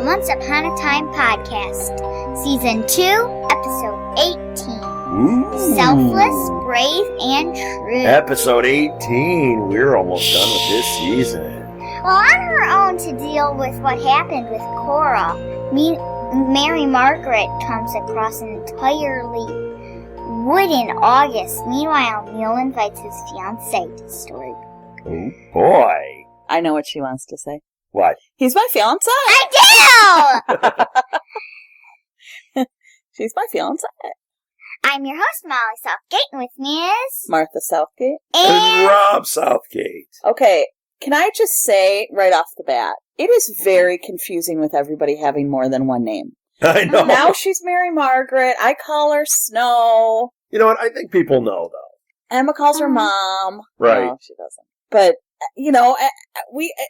Once Upon a Time podcast, Season 2, Episode 18. Ooh. Selfless, Brave, and True. Episode 18. We're almost done with this season. Well, on her own to deal with what happened with Cora, Mary Margaret comes across an entirely wooden August. Meanwhile, Neil invites his fiancée to the storybook. Oh, boy. I know what she wants to say. What? He's my fiancé. I do! She's my fiancé. I'm your host, Molly Southgate, and with me is... Martha Southgate. And Rob Southgate. Okay, can I just say right off the bat, it is very confusing with everybody having more than one name. I know. Now she's Mary Margaret. I call her Snow. You know what? I think people know, though. Emma calls her Mom. Right. No, she doesn't. But, you know,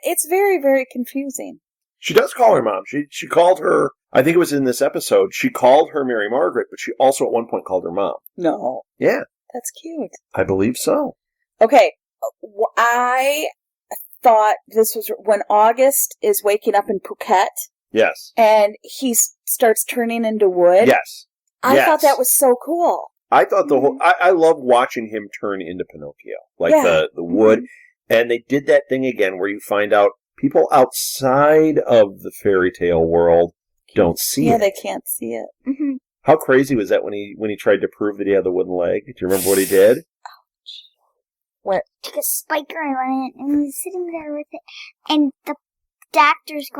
it's very, very confusing. She does call her Mom. She called her, I think it was in this episode, she called her Mary Margaret, but she also at one point called her Mom. No. Yeah. That's cute. I believe so. Okay, I thought this was when August is waking up in Phuket. Yes. And he starts turning into wood. Yes. I thought that was so cool. I thought the whole... I love watching him turn into Pinocchio. Like the wood. And they did that thing again where you find out people outside of the fairy tale world don't see it. Yeah, they can't see it. Mm-hmm. How crazy was that when he tried to prove that he had the wooden leg? Do you remember what he did? What? took a spiker and went in, and he was sitting there with it, and the doctor's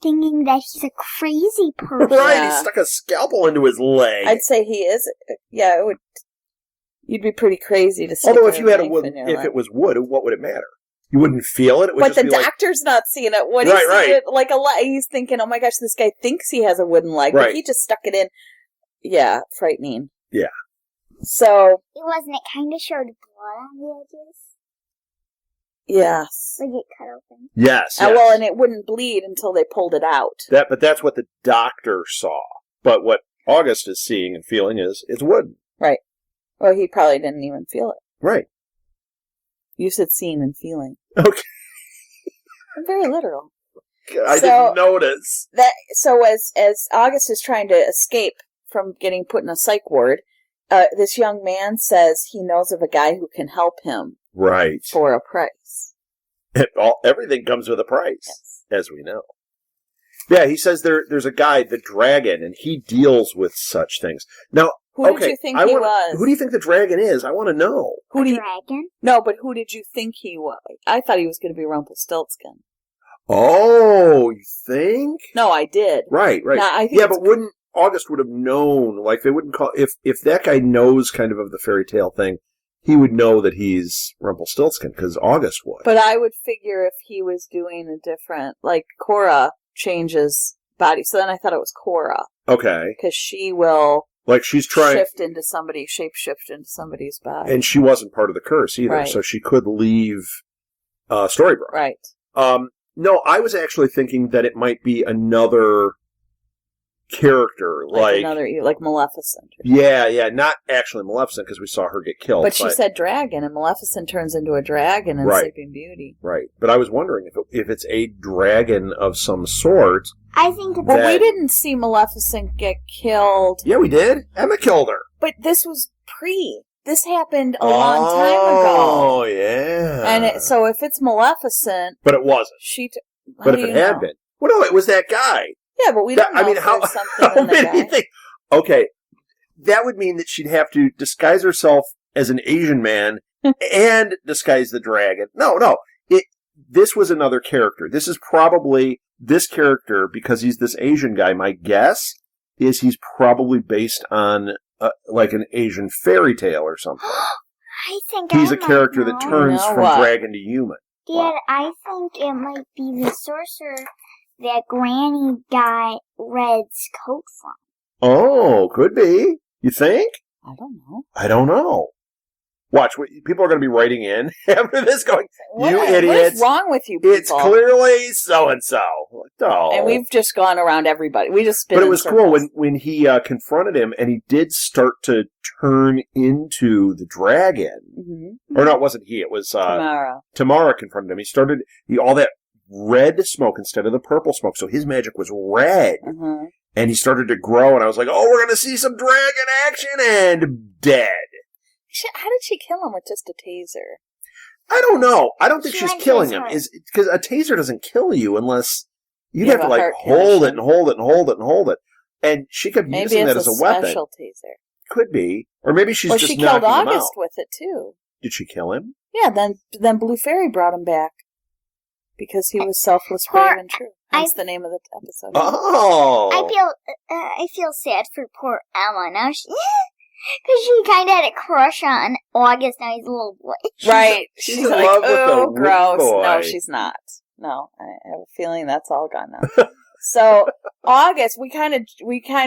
thinking that he's a crazy person. Right, he stuck a scalpel into his leg. I'd say he is. Yeah, it would. You'd be pretty crazy to stick Although if you had a knife wood, in your if leg. it was wood, what would it matter? You wouldn't feel it. It would But just the be doctor's not seeing it. What Right, he's right. it like he's thinking, oh my gosh, this guy thinks he has a wooden leg, Right. but he just stuck it in. Yeah, frightening. Yeah. So It wasn't. It kind of showed blood on the edges, yes. like it cut open. Yes. Well, and it wouldn't bleed until they pulled it out. But that's what the doctor saw. But what August is seeing and feeling is wood. Right. Well, he probably didn't even feel it. Right. You said seeing and feeling. Okay. I'm very literal. I didn't notice. So as August is trying to escape from getting put in a psych ward, this young man says he knows of a guy who can help him. Right. For a price. Everything comes with a price, Yes. as we know. Yeah, he says there's a guy, the dragon, and he deals with such things. Now, Who did you think he was? Who do you think the dragon is? I want to know. Dragon? No, but who did you think he was? I thought he was going to be Rumpelstiltskin. Oh, you think? No, I did. Right. Now, I think But wouldn't August would have known? Like they wouldn't call if that guy knows kind of the fairy tale thing, he would know that he's Rumpelstiltskin because August would. But I would figure if he was doing a different, like Cora changes body. So then I thought it was Cora Okay, because she will like she's trying, shape shift into somebody's body. and she wasn't part of the curse either, Right. so she could leave Storybrooke. Right. No, I was actually thinking that it might be another character, like Maleficent. yeah, not actually Maleficent because we saw her get killed. But she said dragon, and Maleficent turns into a dragon in Right. Sleeping Beauty. Right, but I was wondering if it's a dragon of some sort. I think it's Well, we didn't see Maleficent get killed. Yeah, we did. Emma killed her. But this was This happened a long time ago. Oh, yeah. And so if it's Maleficent, But it wasn't. But if it had been. Well, no, it was that guy. Yeah, but we don't know if there's something in the guy. things? Okay, that would mean that she'd have to disguise herself as an Asian man and disguise the dragon. No. This was another character. This is probably this character, because he's this Asian guy, my guess is he's probably based on like an Asian fairy tale or something. I think He's I a character might that know. turns You know from what? dragon to human. Dad, I think it might be the sorcerer that Granny got Red's coat from. Oh, could be. You think? I don't know. I don't know. Watch, people are going to be writing in after this going, you What idiots. is wrong with you people? It's clearly so-and-so. Oh. And we've just gone around everybody. We just spin But it in was circles. cool when he confronted him, and he did start to turn into the dragon. Mhm. Or no, it wasn't he. It was Tamara. Tamara confronted him. He started all that red smoke instead of the purple smoke. So his magic was red. Mm-hmm. And he started to grow, and I was like, oh, we're going to see some dragon action, and dead. How did she kill him with just a taser? I don't know. I don't think she's went killing to him. his Because a taser doesn't kill you unless you'd You have to have a like heart hold it condition. and hold it and hold it and hold it. And she kept Maybe using it's that as a weapon. special taser. Could be. Or maybe she's Well, just she killed knocking him out. August with it, too. Did she kill him? Yeah, then Blue Fairy brought him back. Because he was selfless, brave, and true. That's the name of the episode. Oh! I feel sad for poor Emma now. Because she kind of had a crush on August. Now he's a little boy. Right. She's She's in like, love with the oh, wooden gross. boy. No, she's not. No, I have a feeling that's all gone now. So August, we kind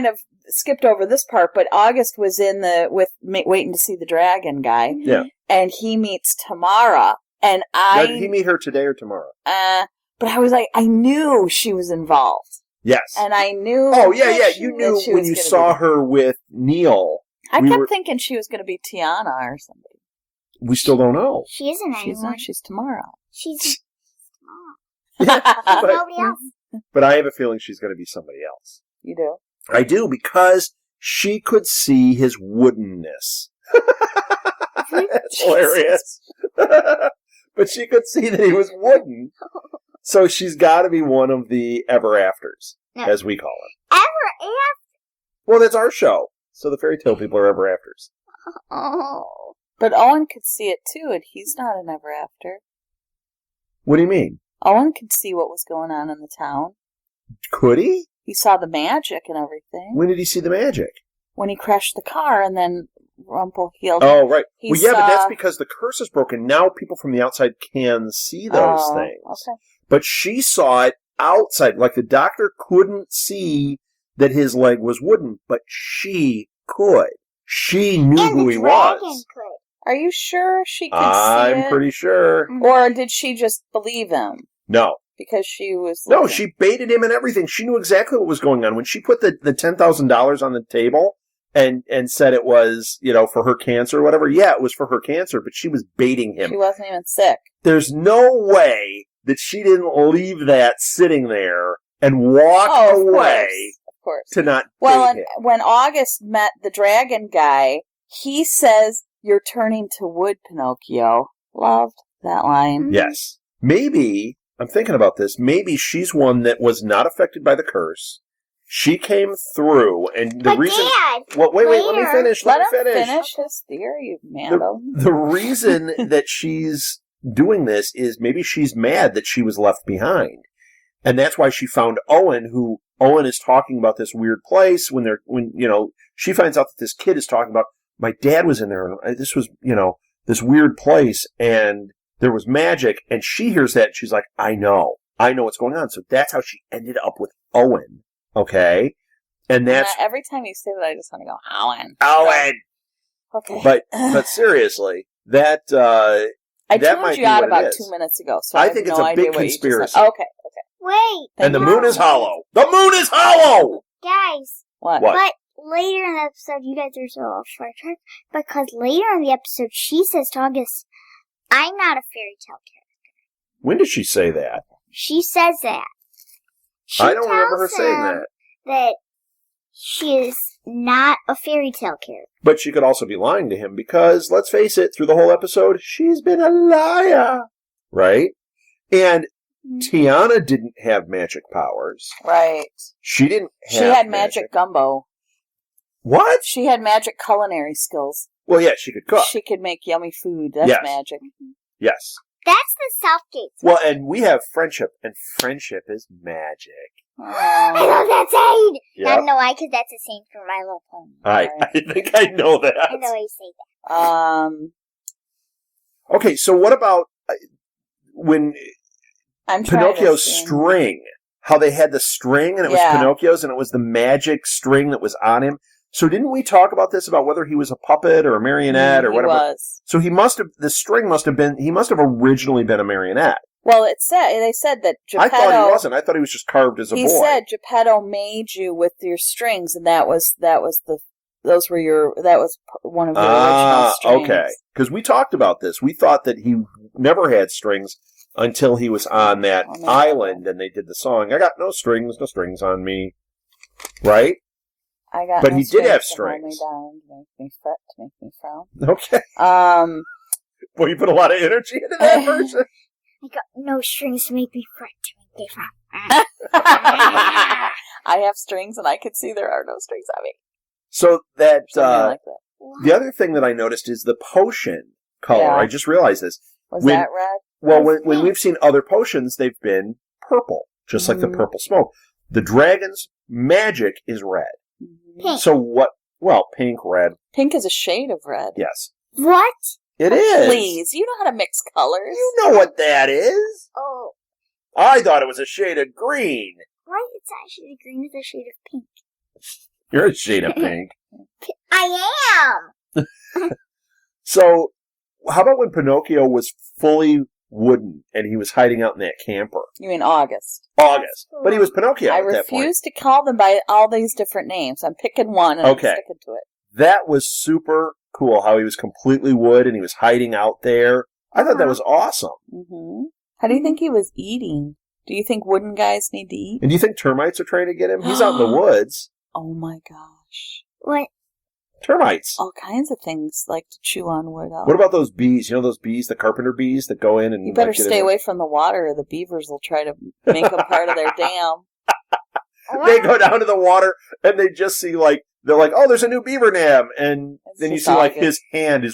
of skipped over this part, but August was waiting to see the dragon guy. Yeah. And he meets Tamara, and Now, did he meet her today or tomorrow? But I was like, I knew she was involved, Yes. and I knew. Oh, yeah. You knew she when was you gonna saw be- her with Neil. I kept thinking she was going to be Tiana or somebody. We still don't know. She isn't She's anyone. not. She's Tamara. She's nobody else. But I have a feeling she's going to be somebody else. You do? I do, because she could see his woodenness. That's hilarious. But she could see that he was wooden. So she's got to be one of the ever afters, No. as we call it. Ever after. Well, that's our show. So the fairy tale people are ever afters. Oh. But Owen could see it too, and he's not an ever after. What do you mean? Owen could see what was going on in the town. Could he? He saw the magic and everything. When did he see the magic? When he crashed the car and then Rumple healed Oh, him. right. He Well, yeah, but saw- that's because the curse is broken. Now people from the outside can see those Oh, things. Okay. But she saw it outside. Like the doctor couldn't see that his leg was wooden, but she could. She knew And who the he dragon was. could. Are you sure she could see I'm it? pretty sure. Or did she just believe him? No. Because she was No, looking? she baited him and everything. She knew exactly what was going on. When she put the $10,000 on the table and said it was, for her cancer or whatever, yeah, it was for her cancer, but she was baiting him. She wasn't even sick. There's no way that she didn't leave that sitting there and walk away Of course. to not Well, bait and him. when August met the dragon guy, he says, "You're turning to wood, Pinocchio." Loved that line. Yes. Maybe, I'm thinking about this, maybe she's one that was not affected by the curse. She came through, and the But reason... Dad, Well, wait, let me later- finish. Let me him finish his theory, Mando. The reason that she's doing this is maybe she's mad that she was left behind. And that's why she found Owen, who Owen is talking about this weird place when she finds out that this kid is talking about, my dad was in there and this was, this weird place and there was magic, and she hears that and she's like, I know what's going on. So that's how she ended up with Owen. Okay. And that's Every time you say that, I just want to go, Owen. Owen. Okay. But seriously, that, I that tuned might you be out what it about is. 2 minutes ago, so I I have think no it's a idea big what you just said. conspiracy. Okay. wait, and the Thank moon you. is hollow. The moon is hollow! guys. What? But later in the episode, you guys are so off track, because later in the episode, she says to August, I'm not a fairy tale character. When did she say that? She says that. She I don't remember her tells saying him that. that she is not a fairy tale character. But she could also be lying to him because, let's face it, through the whole episode, she's been a liar. Right? And Tiana didn't have magic powers. Right. She didn't have She had magic gumbo. What? She had magic culinary skills. Well, yeah, she could cook. She could make yummy food. That's Yes. magic. Yes. That's the Southgate. Well, and we have friendship, and friendship is magic. I love that saying. I Yep. don't know why, because that's the same for My Little Pony. I think I know that. I know you say that. Okay, so what about when I'm trying Pinocchio's to see. string? How they had the string and it was Yeah. Pinocchio's and it was the magic string that was on him. So didn't we talk about this, about whether he was a puppet or a marionette or He whatever? was. So he must have originally been a marionette. Well, they said that Geppetto. I thought he wasn't. I thought he was just carved as a He boy. said Geppetto made you with your strings, and that was one of your original strings. Okay. Because we talked about this. We thought that he never had strings. until he was on that island and they did the song, I got no strings on me. Right? But he did have strings. To hold me down, to make me fret, to make me frown. Okay. Well, you put a lot of energy into that version. I got no strings to make me fret, to make me frown. I have strings and I can see there are no strings on me. So that, like that. The other thing that I noticed is the potion color. Yeah. I just realized this. Was that red? Well, when we've seen other potions, they've been purple, just like the purple smoke. The dragon's magic is red. Pink. So what? Well, pink, red. Pink is a shade of red. Yes. What? It is. Please, you know how to mix colors. You know what that is. Oh. I thought it was a shade of green. Why it's not a shade of green, it's a shade of pink. You're a shade of pink. I am! So, how about when Pinocchio was fully wooden and he was hiding out in that camper? You mean August? August. But he was Pinocchio I at that point. refuse to call them by all these different names. I'm picking one and I'm sticking to it. That was super cool, how he was completely wood and he was hiding out there. I thought that was awesome. Mm-hmm. How do you think he was eating? Do you think wooden guys need to eat? And do you think termites are trying to get him? He's out in the woods. Oh my gosh. What? Termites. All kinds of things like to chew on wood. What about those bees? You know those bees, the carpenter bees that go in and... You better stay away from the water or the beavers will try to make them part of their dam. They go down to the water and they just see they're like, oh, there's a new beaver dam. And then you see his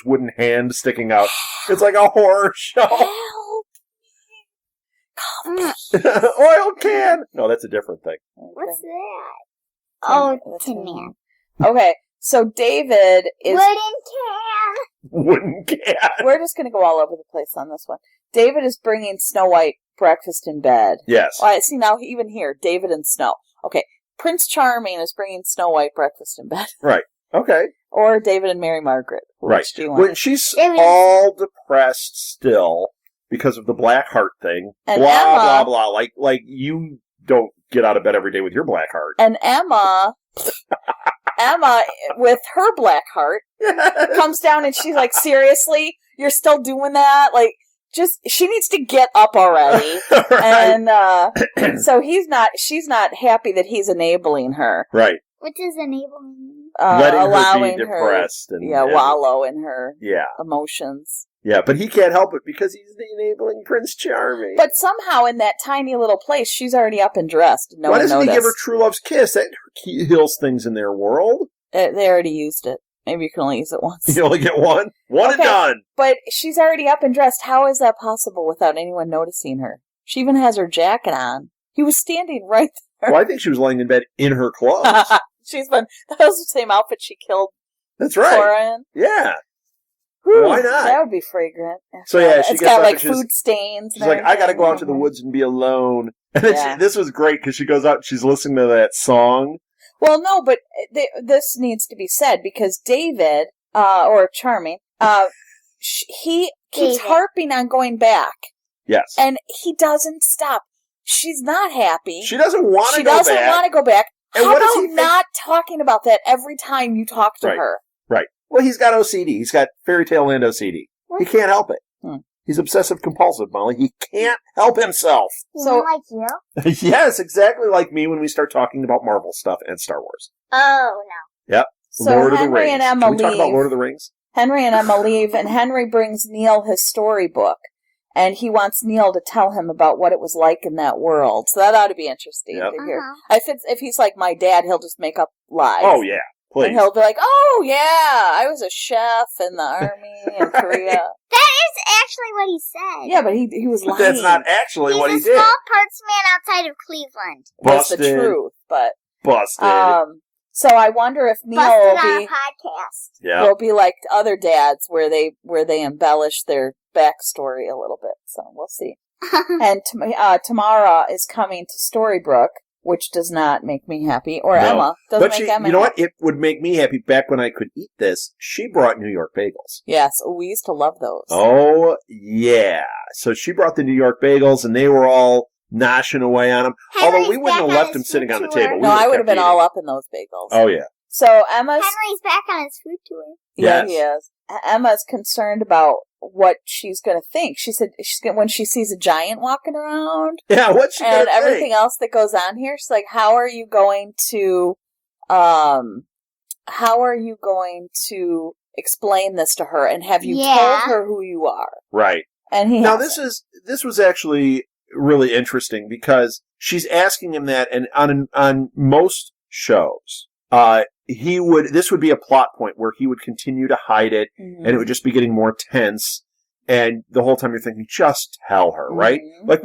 wooden hand sticking out. It's like a horror show. Help me. Oil can. No, that's a different thing. What's that? Oh, Tin Man. Okay, so David is... Wooden can. We're just going to go all over the place on this one. David is bringing Snow White breakfast in bed. Yes. All right, see, now even here, David and Snow. Okay, Prince Charming is bringing Snow White breakfast in bed. Right. Okay. Or David and Mary Margaret. Which do you want? When she's all depressed still because of the black heart thing. And blah, Emma, blah, blah. Like you don't get out of bed every day with your black heart. And Emma, with her black heart, comes down and she's like, seriously? You're still doing that? Like, she needs to get up already. Right. And so she's not happy that he's enabling her. Right. What does enabling mean? Letting allowing her be depressed. Wallow in her emotions. Yeah, but he can't help it because he's the enabling Prince Charming. But somehow in that tiny little place, she's already up and dressed. Why doesn't he give her true love's kiss? That heals things in their world. They already used it. Maybe you can only use it once. You only get one? One and done. But she's already up and dressed. How is that possible without anyone noticing her? She even has her jacket on. He was standing right there. Well, I think she was laying in bed in her clothes. That was the same outfit she killed That's right. Cora in. Yeah. Whew, why not? That would be fragrant. So yeah, it's got like food stains. She's like, I gotta go out to the woods and be alone. And then this was great because she goes out and she's listening to that song. Well, no, but this needs to be said because David, or Charming, he keeps harping on going back. Yes. And he doesn't stop. She's not happy. She doesn't want to go back. She doesn't want to go back. And how about not talking about that every time you talk to her? Right. Well, he's got OCD. He's got Fairy Tale Land OCD. He can't help it. He's obsessive compulsive, Molly. He can't help himself. So like you? Yes, exactly like me when we start talking about Marvel stuff and Star Wars. Oh, no. Yep. So Lord Henry of the Rings. and Emma Can we talk about Lord of the Rings? Henry and Emma leave, and Henry brings Neil his storybook. And he wants Neil to tell him about what it was like in that world. So that ought to be interesting to hear. If he's like my dad, he'll just make up lies. Oh, yeah. Please. And he'll be like, oh, yeah, I was a chef in the army in Korea. That is actually what he said. Yeah, but he was lying. That's not actually what he did. He's a small parts man outside of Cleveland. Busted. That's the truth, but... Busted. So I wonder if Neil will be like other dads where they embellish their backstory a little bit. So we'll see. And Tamara is coming to Storybrooke, which does not make me happy. Or Emma doesn't make Emma happy. You know what? It would make me happy back when I could eat this. She brought New York bagels. Yes, we used to love those. Oh, yeah. So she brought the New York bagels, and they were all noshing away on them. Although we wouldn't have left them sitting on the table. No, I would have been all up in those bagels. Oh, yeah. So Emma's... Henry's back on his food tour. Yeah, he is. Emma's concerned about what she's going to think. She said when she sees a giant walking around, Yeah, what's she and gonna everything think? else that goes on here, she's like, how are you going to explain this to her? And have you told her who you are? Right. And he now hasn't. this was actually really interesting because she's asking him that, and on most shows, this would be a plot point where he would continue to hide it, and it would just be getting more tense. And the whole time you're thinking, just tell her, right? Like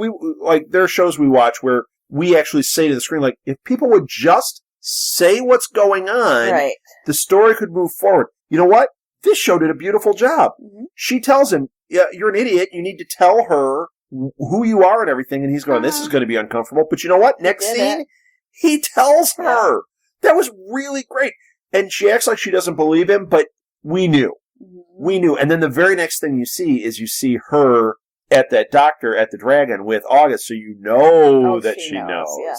there are shows we watch where we actually say to the screen, like, if people would just say what's going on, the story could move forward. You know what? This show did a beautiful job. She tells him, yeah, you're an idiot. You need to tell her who you are and everything. And he's going, this is going to be uncomfortable. But you know what? Next scene, he tells her. That was really great. And she acts like she doesn't believe him, but we knew. We knew. And then the very next thing you see her at that doctor at the Dragon with August, so you know that she knows. Yeah.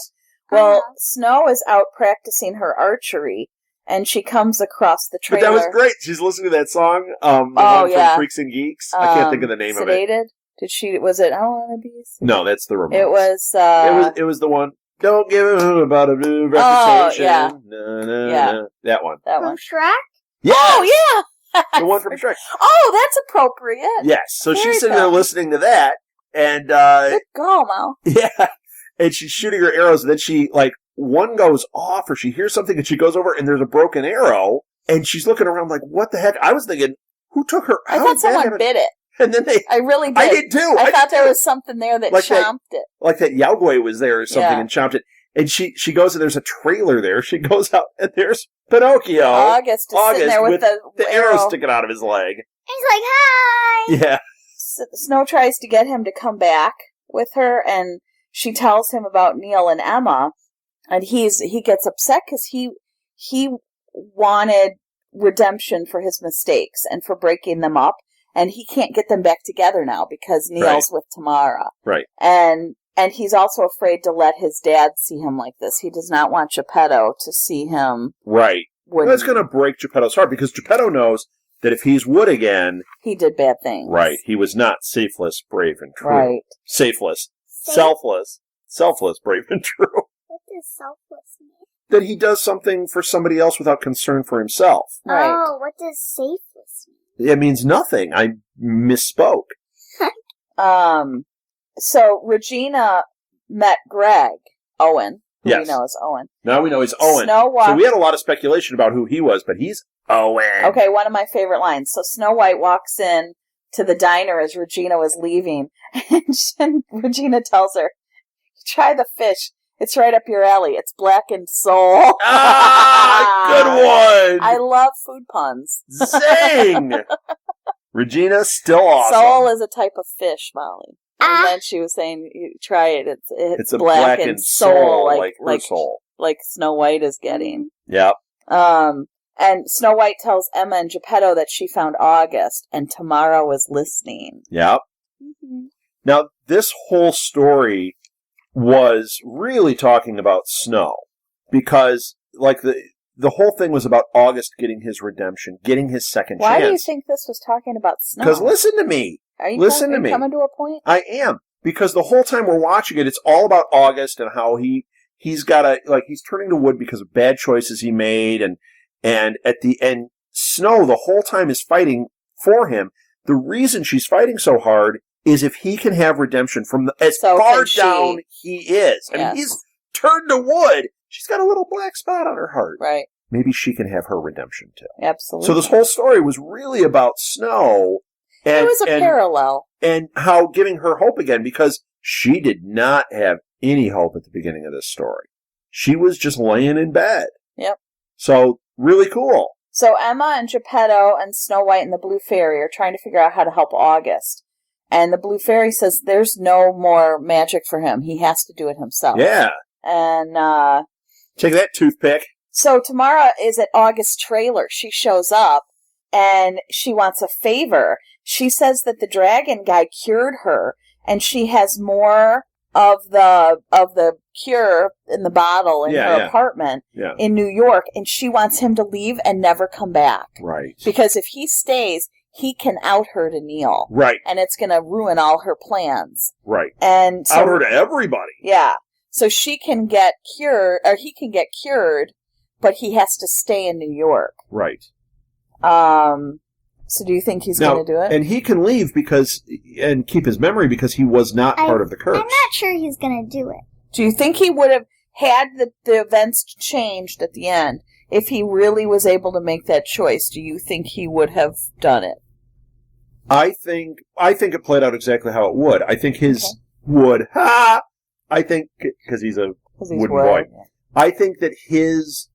Well, Snow is out practicing her archery, and she comes across the trailer. But that was great. She's listening to that song, the one from Freaks and Geeks. I can't think of the name of it. Sedated? Was it I Wanna Be Sedated? No, that's the Ramones. It was... It was the one... Don't give a about a blue reputation. Oh, yeah. That one. From Shrek? Yes. Oh, yeah! The one from Shrek. Oh, that's appropriate. Yes. So she's sitting there listening to that, and... Good girl, Mel. Yeah. And she's shooting her arrows, and then she, like, one goes off, or she hears something, and she goes over, and there's a broken arrow, and she's looking around like, what the heck? I was thinking, who took her? I thought someone bit it. And then I really did. I did too. I thought there was something there that chomped it. Like that Yaogway was there or something and chomped it. And she goes, and there's a trailer there. She goes out, and there's Pinocchio. August is sitting there with the arrow sticking out of his leg. He's like, hi! Yeah. Snow tries to get him to come back with her, and she tells him about Neil and Emma, and he gets upset because he wanted redemption for his mistakes and for breaking them up. And he can't get them back together now because Neil's with Tamara. Right. And he's also afraid to let his dad see him like this. He does not want Geppetto to see him. Right. Well, that's going to break Geppetto's heart because Geppetto knows that if he's Wood again... He did bad things. Right. He was not Selfless, brave, and true. Right. Selfless. Selfless, brave, and true. What does selfless mean? That he does something for somebody else without concern for himself. Right. Oh, what does selfless mean? It means nothing. I misspoke. So Regina met Owen, who we know as Owen. Now we know he's Owen. So we had a lot of speculation about who he was, but he's Owen. Okay, one of my favorite lines. So Snow White walks in to the diner as Regina was leaving, and Regina tells her, try the fish. It's right up your alley. It's blackened sole. Good one. I love food puns. Zing! Regina, still awesome. Sole is a type of fish, Molly. And then she was saying, try it. It's a blackened sole, like soul. Like Snow White is getting. Yep. And Snow White tells Emma and Geppetto that she found August, and Tamara was listening. Yep. Mm-hmm. Now, this whole story was really talking about Snow, because like the whole thing was about August getting his redemption, getting his second chance. Why do you think this was talking about Snow? Because listen to me. Are you coming to a point? I am, because the whole time we're watching it, it's all about August and how he's got he's turning to Wood because of bad choices he made, and at the end, Snow the whole time is fighting for him. The reason she's fighting so hard is if he can have redemption from as far down he is. I mean, he's turned to Wood. She's got a little black spot on her heart. Right. Maybe she can have her redemption too. Absolutely. So this whole story was really about Snow. And, it was a parallel. And how giving her hope again, because she did not have any hope at the beginning of this story. She was just laying in bed. Yep. So, really cool. So Emma and Geppetto and Snow White and the Blue Fairy are trying to figure out how to help August. And the Blue Fairy says there's no more magic for him. He has to do it himself. Yeah. And, take that, toothpick. So Tamara is at August's trailer. She shows up, and she wants a favor. She says that the dragon guy cured her, and she has more of the cure in the bottle in her apartment in New York, and she wants him to leave and never come back. Right. Because if he stays, he can out her to Neil. Right. And it's going to ruin all her plans. Right. And so, out her to everybody. Yeah. So she can get cured, or he can get cured, but he has to stay in New York. Right. So do you think he's going to do it? And he can leave and keep his memory because he was not part of the curse. I'm not sure he's going to do it. Do you think he would have had the events changed at the end? If he really was able to make that choice, do you think he would have done it? I think it played out exactly how it would. I think his would. Ha! I think because he's a wooden boy. Yeah. I think that his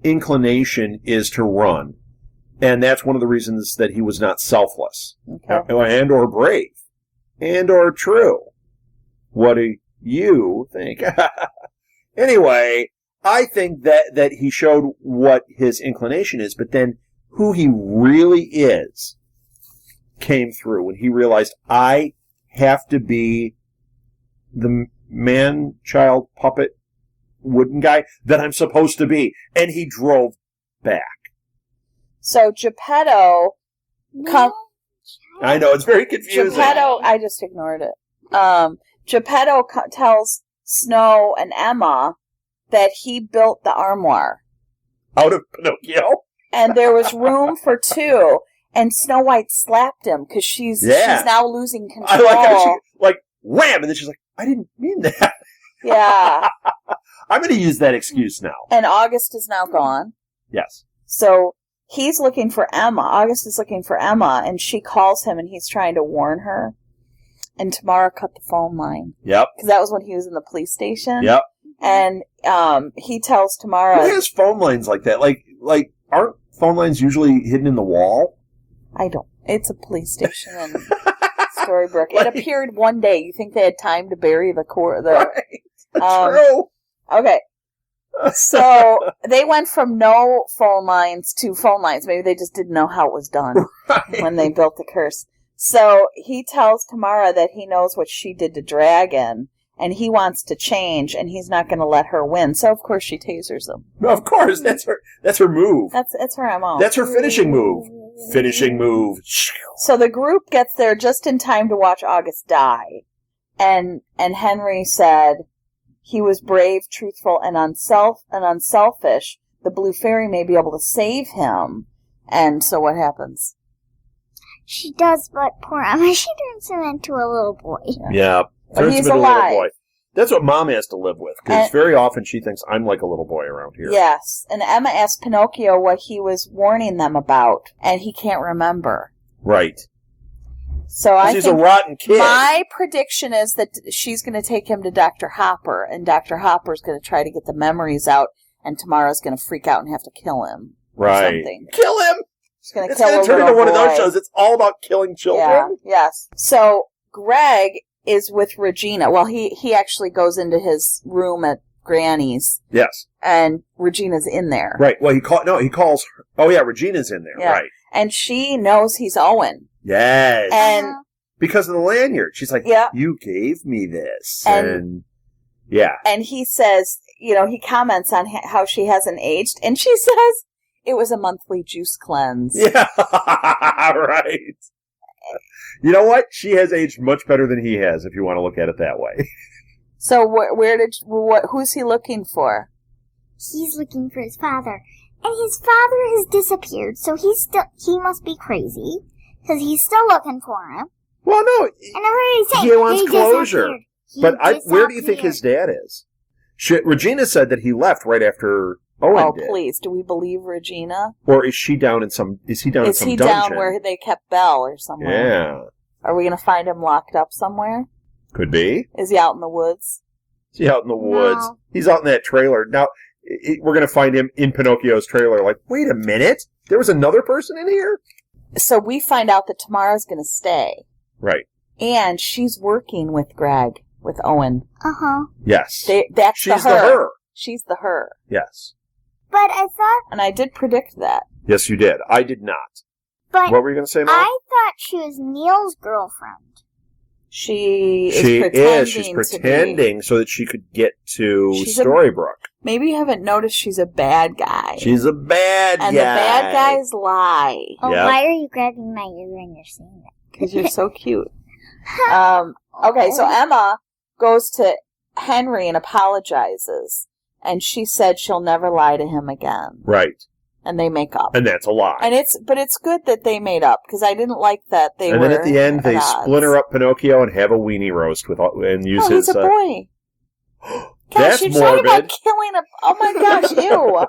inclination is to run, and that's one of the reasons that he was not selfless, and or brave, and or true. What do you think? Anyway, I think that he showed what his inclination is, but then who he really is came through when he realized, I have to be the man-child puppet wooden guy that I'm supposed to be. And he drove back. So Geppetto... I know, it's very confusing. Geppetto... I just ignored it. Geppetto tells Snow and Emma that he built the armoire. Out of Pinocchio? And there was room for two. And Snow White slapped him because she's now losing control. I like how she, wham! And then she's like, I didn't mean that. Yeah. I'm going to use that excuse now. And August is now gone. Yes. So he's looking for Emma. August is looking for Emma, and she calls him, and he's trying to warn her. And Tamara cut the phone line. Yep. Because that was when he was in the police station. Yep. And he tells Tamara... Who has phone lines like that? Like aren't phone lines usually hidden in the wall? I don't. It's a police station in Storybrooke. It appeared one day. You think they had time to bury the core? Right. That's true. Okay. So they went from no phone lines to phone lines. Maybe they just didn't know how it was done when they built the curse. So he tells Tamara that he knows what she did to Dragon, and he wants to change, and he's not going to let her win. So of course she tasers him. Of course, that's her move. That's her MO. That's her finishing move. Finishing move. So the group gets there just in time to watch August die, and Henry said he was brave, truthful, and unselfish. The Blue Fairy may be able to save him. And so what happens? She does, but poor Emma, she turns him into a little boy. Yeah. But he's alive. Little boy. That's what Mom has to live with, because very often she thinks I'm like a little boy around here. Yes, and Emma asked Pinocchio what he was warning them about, and he can't remember. Right. So I think he's a rotten kid. My prediction is that she's going to take him to Dr. Hopper, and Dr. Hopper's going to try to get the memories out, and Tamara's going to freak out and have to kill him. Right. Something. Kill him! She's going to it's kill going to turn into one of those shows. It's all about killing children. Yeah. Yes. So Greg is with Regina. Well, he actually goes into his room at Granny's. Yes. And Regina's in there. Right. Well, he calls her. Oh, yeah, Regina's in there. Yeah. Right. And she knows he's Owen. Yes. And because of the lanyard. She's like, you gave me this. And yeah. And he says, he comments on how she hasn't aged. And she says it was a monthly juice cleanse. Yeah. Right. You know what? She has aged much better than he has, if you want to look at it that way. So who's he looking for? He's looking for his father. And his father has disappeared, so he must be crazy, because he's still looking for him. Well, no. And everybody's saying he wants closure. But where do you think his dad is? Regina said that he left right after Owen did. Oh, please. Do we believe Regina? Or is she down in some dungeon? Is he down where they kept Belle or somewhere? Yeah. Are we going to find him locked up somewhere? Could be. Is he out in the woods? Is he out in the woods? No. He's out in that trailer. Now, we're going to find him in Pinocchio's trailer. Like, wait a minute. There was another person in here? So we find out that Tamara's going to stay. Right. And she's working with Greg, with Owen. Uh-huh. Yes. She's the her. She's the her. Yes. But I thought... And I did predict that. Yes, you did. I did not. But what were you going to say, Mom? I thought she was Neil's girlfriend. She is pretending so that she could get to Storybrooke. Maybe you haven't noticed she's a bad guy. She's a bad guy. And the bad guys lie. Oh, Yep. why are you grabbing my ear when you're saying that? Because you're so cute. Okay, so Emma goes to Henry and apologizes. And she said she'll never lie to him again. Right. And they make up. And that's a lie. And it's good that they made up, because I didn't like that they were. And then at the end, they at odds. splinter up Pinocchio and have a weenie roast and use Oh, his. he's a boy. Gosh, That's you're talking about morbid. killing a. Oh my gosh, ew.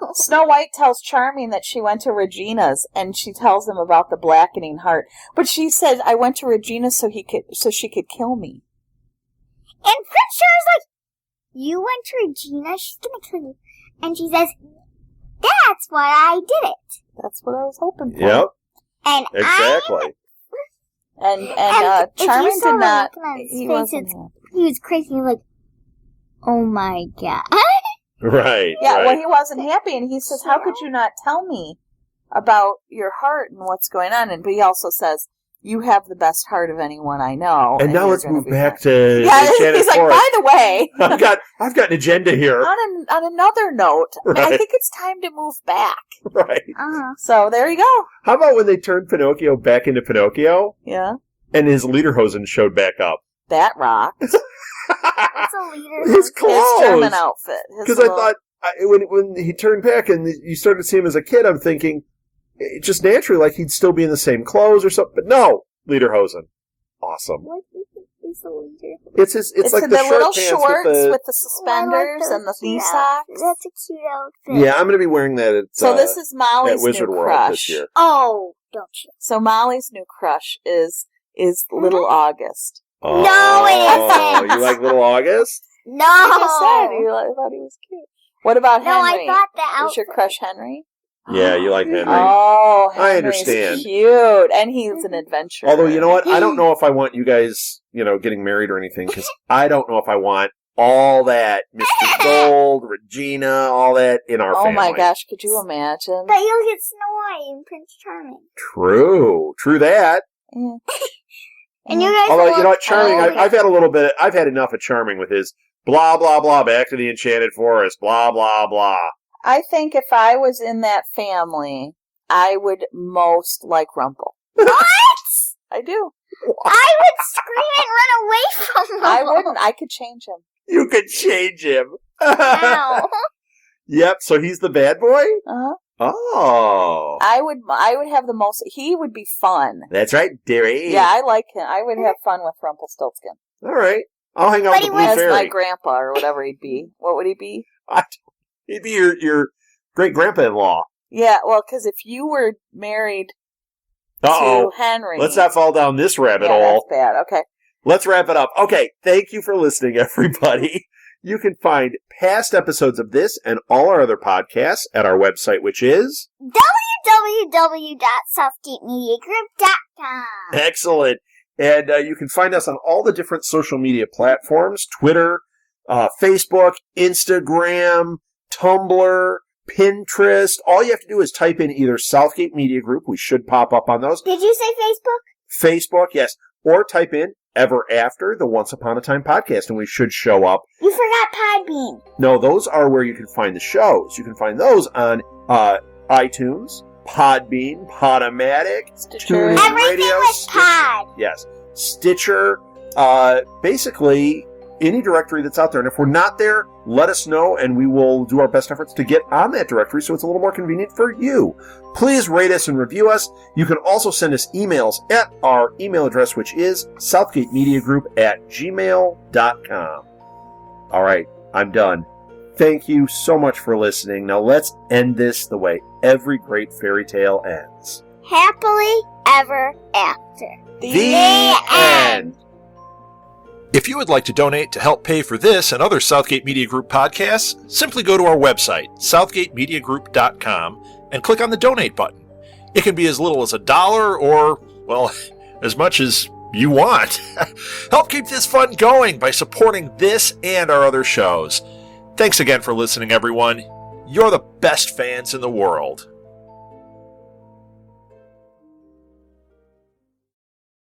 Oh. Snow White tells Charming that she went to Regina's, and she tells him about the blackening heart. But she said, "I went to Regina's so she could kill me." And Prince Charming's like, you went to Regina, she's gonna kill you. And she says, that's why I did it. That's what I was hoping for. Yep, And exactly. And if you Charming saw did the not. look on his He face, wasn't it's- happy. he was crazy, like, oh my god. Right. Yeah, right. well, he wasn't happy, and he says, "How could you not tell me about your heart and what's going on?" But he also says, "You have the best heart of anyone I know." And now you're let's gonna move be back fine. to Yeah, Enchanted he's like, Forest. by the way, I've got an agenda here. on another note, I Right. think it's time to move back. Right. Uh-huh. So there you go. How about when they turned Pinocchio back into Pinocchio Yeah, and his lederhosen showed back up? that rocks. What's a leader? His His German clothes. outfit. Because I thought when he turned back and you started to see him as a kid, I'm thinking just naturally like he'd still be in the same clothes or something. But no, lederhosen. Awesome. What do you think is a leader? It's like the the short little pants shorts with the suspenders and the knee cute socks. outfits. That's a cute outfit. Yeah, I'm going to be wearing that at So this is Molly's at Wizard new World crush. this year. Oh, don't you? So Molly's new crush is Little August. Oh, No, it isn't. You like Little August? No. You just said you thought he was cute. What about No, Henry? I thought that Is outfit. your crush Henry? Yeah, you like Henry. Oh, I Henry's understand. cute, and he's an adventurer. Although, you know what? I don't know if I want you guys, getting married or anything, because I don't know if I want all that Mr. Gold, Regina, all that in our family. Oh my gosh, could you imagine? But you'll get Snow White and Prince Charming. True that. Yeah. And you guys Although, will you know what, Charming, Oh, I've had enough of Charming with his blah, blah, blah, back to the Enchanted Forest, blah, blah, blah. I think if I was in that family, I would most like Rumple. What? I do. I would scream and run away from him. I wouldn't. I could change him. You could change him. Ow. Yep, so he's the bad boy? Uh-huh. Oh. I would have the most. He would be fun. That's right, dearie. Yeah, I like him. I would have fun with Rumpelstiltskin. All right. I'll hang out But with the he Blue As Fairy. my grandpa or whatever he'd be. What would he be? He'd be your great-grandpa-in-law. Yeah, well, because if you were married Uh-oh. to Henry. Let's not fall down this rabbit yeah, hole. that's bad. Okay. Let's wrap it up. Okay, thank you for listening, everybody. You can find past episodes of this and all our other podcasts at our website, which is... www.selfgatemediagroup.com. Excellent. And you can find us on all the different social media platforms, Twitter, Facebook, Instagram, Tumblr, Pinterest. All you have to do is type in either Southgate Media Group. We should pop up on those. Did you say Facebook? Facebook, yes. Or type in Ever After, the Once Upon a Time podcast, and we should show up. You forgot Podbean. No, those are where you can find the shows. You can find those on iTunes, Podbean, Podomatic, Stitcher. TuneIn Everything Radio, with Stitcher. Pod. Yes. Stitcher, basically any directory that's out there. And if we're not there, let us know and we will do our best efforts to get on that directory so it's a little more convenient for you. Please rate us and review us. You can also send us emails at our email address, which is southgatemediagroup@gmail.com. All right, I'm done. Thank you so much for listening. Now let's end this the way every great fairy tale ends. Happily ever after. The end. If you would like to donate to help pay for this and other Southgate Media Group podcasts, simply go to our website, southgatemediagroup.com, and click on the donate button. It can be as little as $1 or, well, as much as you want. Help keep this fun going by supporting this and our other shows. Thanks again for listening, everyone. You're the best fans in the world.